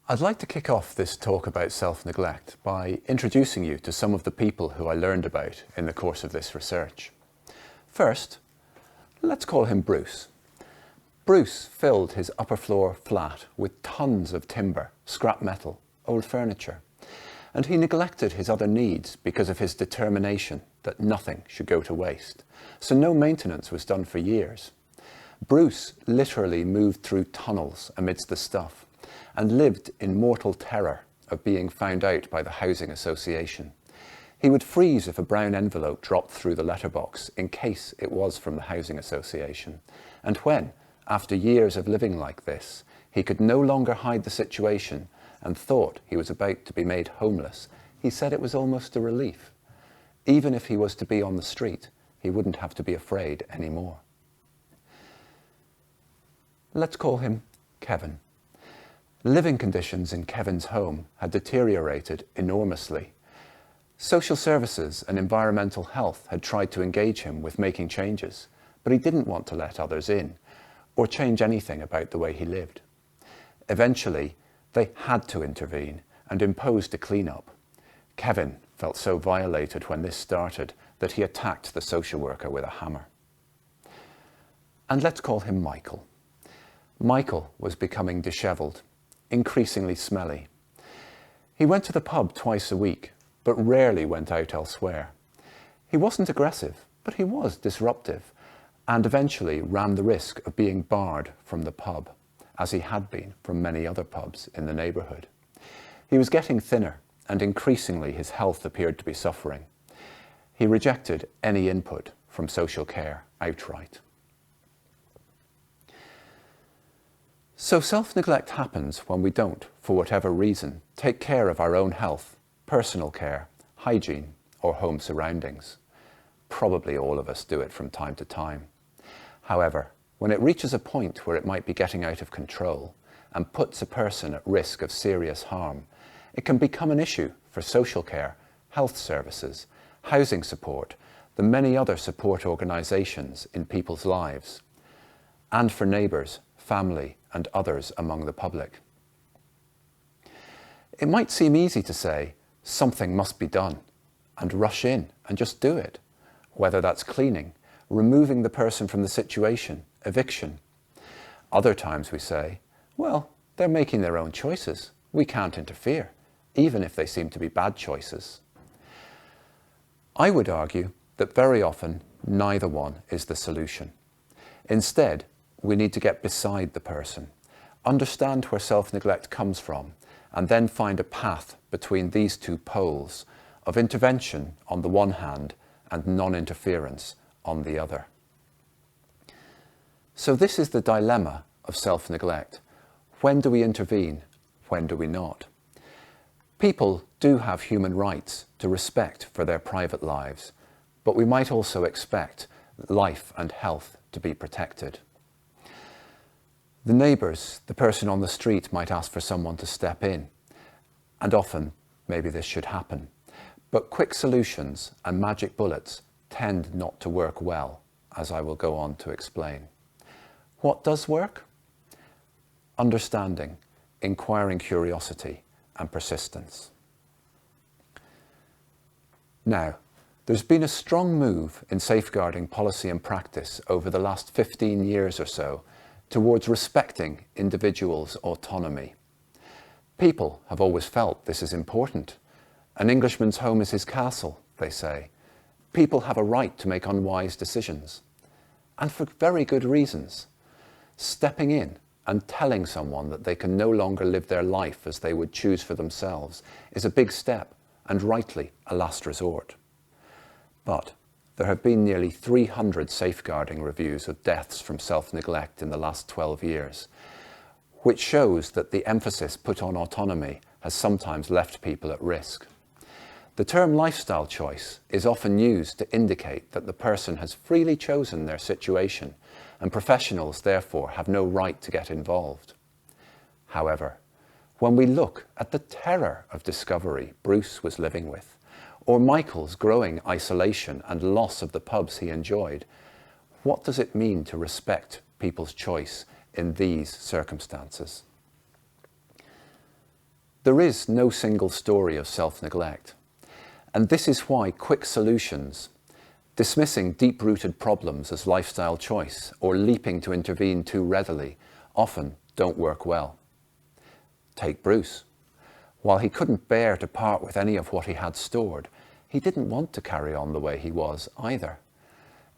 I'd like to kick off this talk about self-neglect by introducing you to some of the people who I learned about in the course of this research. First, let's call him Bruce. Bruce filled his upper floor flat with tons of timber, scrap metal, old furniture, and he neglected his other needs because of his determination that nothing should go to waste. So no maintenance was done for years. Bruce literally moved through tunnels amidst the stuff and lived in mortal terror of being found out by the housing association. He would freeze if a brown envelope dropped through the letterbox in case it was from the housing association. And when, after years of living like this, he could no longer hide the situation and thought he was about to be made homeless, he said it was almost a relief. Even if he was to be on the street, he wouldn't have to be afraid anymore. Let's call him Kevin. Living conditions in Kevin's home had deteriorated enormously. Social services and environmental health had tried to engage him with making changes, but he didn't want to let others in or change anything about the way he lived. Eventually, they had to intervene and imposed a clean-up. Kevin felt so violated when this started that he attacked the social worker with a hammer. And let's call him Michael. Michael was becoming dishevelled, increasingly smelly. He went to the pub twice a week, but rarely went out elsewhere. He wasn't aggressive, but he was disruptive, and eventually ran the risk of being barred from the pub, as he had been from many other pubs in the neighbourhood. He was getting thinner, and increasingly his health appeared to be suffering. He rejected any input from social care outright. So self-neglect happens when we don't, for whatever reason, take care of our own health, personal care, hygiene, or home surroundings. Probably all of us do it from time to time. However, when it reaches a point where it might be getting out of control and puts a person at risk of serious harm, it can become an issue for social care, health services, housing support, the many other support organisations in people's lives, and for neighbours, family, and others among the public. It might seem easy to say, something must be done, and rush in and just do it, whether that's cleaning, removing the person from the situation, eviction. Other times we say, well, they're making their own choices. We can't interfere, even if they seem to be bad choices. I would argue that very often neither one is the solution. Instead, we need to get beside the person, understand where self-neglect comes from, and then find a path between these two poles of intervention on the one hand and non-interference on the other. So this is the dilemma of self-neglect. When do we intervene? When do we not? People do have human rights to respect for their private lives, but we might also expect life and health to be protected. The neighbours, the person on the street might ask for someone to step in, and often maybe this should happen. But quick solutions and magic bullets tend not to work well, as I will go on to explain. What does work? Understanding, inquiring curiosity, and persistence. Now, there's been a strong move in safeguarding policy and practice over the last 15 years or so towards respecting individuals' autonomy. People have always felt this is important. An Englishman's home is his castle, they say. People have a right to make unwise decisions, and for very good reasons. Stepping in and telling someone that they can no longer live their life as they would choose for themselves is a big step, and rightly a last resort. But there have been nearly 300 safeguarding reviews of deaths from self-neglect in the last 12 years, which shows that the emphasis put on autonomy has sometimes left people at risk. The term lifestyle choice is often used to indicate that the person has freely chosen their situation, and professionals therefore have no right to get involved. However, when we look at the terror of discovery Bruce was living with, or Michael's growing isolation and loss of the pubs he enjoyed, what does it mean to respect people's choice in these circumstances? There is no single story of self-neglect, and this is why quick solutions, dismissing deep-rooted problems as lifestyle choice or leaping to intervene too readily, often don't work well. Take Bruce. While he couldn't bear to part with any of what he had stored, he didn't want to carry on the way he was either.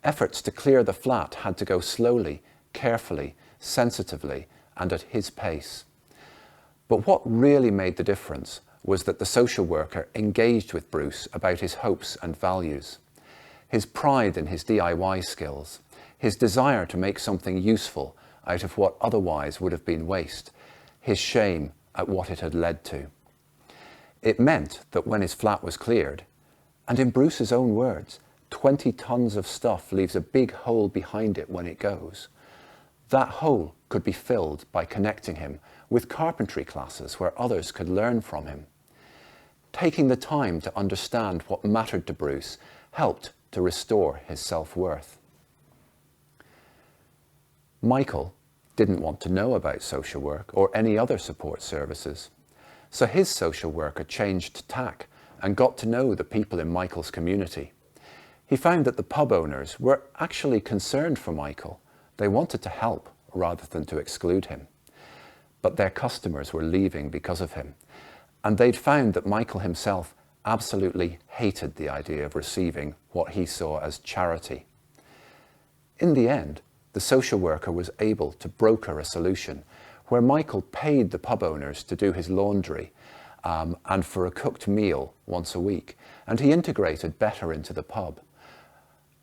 Efforts to clear the flat had to go slowly, carefully, sensitively, and at his pace. But what really made the difference was that the social worker engaged with Bruce about his hopes and values. His pride in his DIY skills, his desire to make something useful out of what otherwise would have been waste, his shame at what it had led to. It meant that when his flat was cleared, and in Bruce's own words, 20 tons of stuff leaves a big hole behind it when it goes. That hole could be filled by connecting him with carpentry classes where others could learn from him. Taking the time to understand what mattered to Bruce helped to restore his self-worth. Michael didn't want to know about social work or any other support services, so his social worker changed tack and got to know the people in Michael's community. He found that the pub owners were actually concerned for Michael. They wanted to help rather than to exclude him. But their customers were leaving because of him, and they'd found that Michael himself absolutely hated the idea of receiving what he saw as charity. In the end, the social worker was able to broker a solution where Michael paid the pub owners to do his laundry and for a cooked meal once a week, and he integrated better into the pub.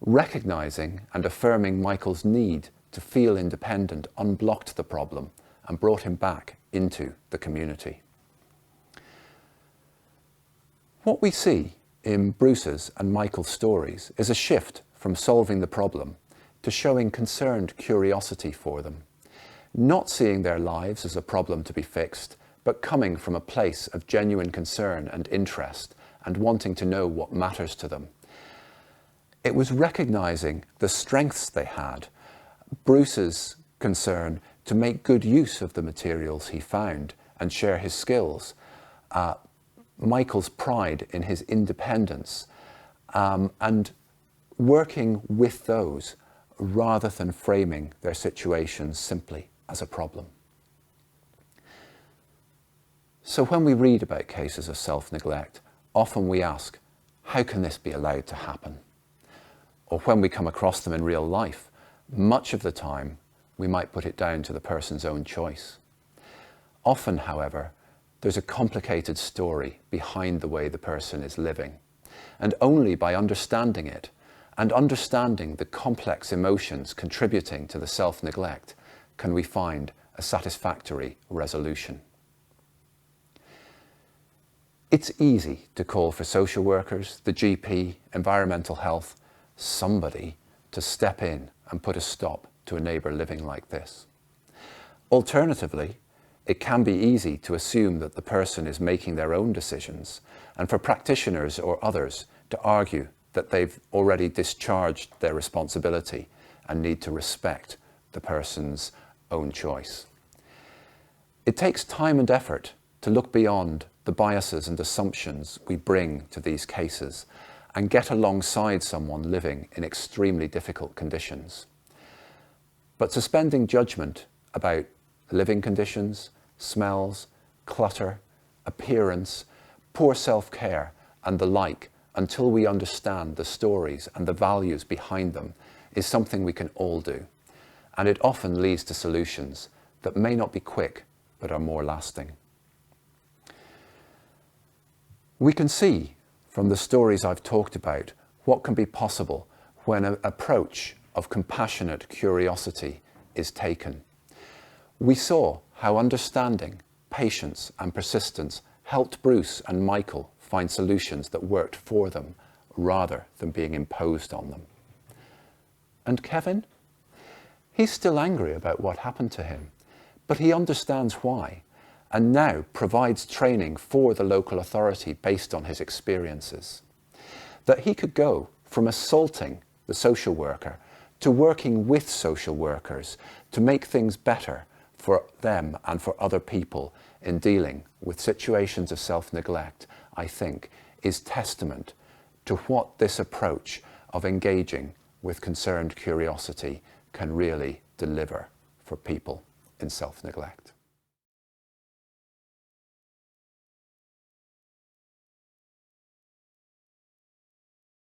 Recognising and affirming Michael's need to feel independent unblocked the problem and brought him back into the community. What we see in Bruce's and Michael's stories is a shift from solving the problem to showing concerned curiosity for them, not seeing their lives as a problem to be fixed, but coming from a place of genuine concern and interest and wanting to know what matters to them. It was recognising the strengths they had, Bruce's concern to make good use of the materials he found and share his skills, Michael's pride in his independence, and working with those rather than framing their situations simply as a problem. So when we read about cases of self-neglect, often we ask, how can this be allowed to happen? Or when we come across them in real life, much of the time we might put it down to the person's own choice. Often, however, there's a complicated story behind the way the person is living, and only by understanding it and understanding the complex emotions contributing to the self-neglect can we find a satisfactory resolution. It's easy to call for social workers, the GP, environmental health, somebody to step in and put a stop to a neighbour living like this. Alternatively, it can be easy to assume that the person is making their own decisions, and for practitioners or others to argue that they've already discharged their responsibility and need to respect the person's own choice. It takes time and effort to look beyond the biases and assumptions we bring to these cases and get alongside someone living in extremely difficult conditions. But suspending judgment about living conditions, smells, clutter, appearance, poor self-care and the like until we understand the stories and the values behind them is something we can all do. And it often leads to solutions that may not be quick but are more lasting. We can see from the stories I've talked about what can be possible when an approach of compassionate curiosity is taken. We saw how understanding, patience and persistence helped Bruce and Michael find solutions that worked for them rather than being imposed on them. And Kevin? He's still angry about what happened to him, but he understands why and now provides training for the local authority based on his experiences. That he could go from assaulting the social worker to working with social workers to make things better for them and for other people in dealing with situations of self-neglect, I think, is testament to what this approach of engaging with concerned curiosity can really deliver for people in self-neglect.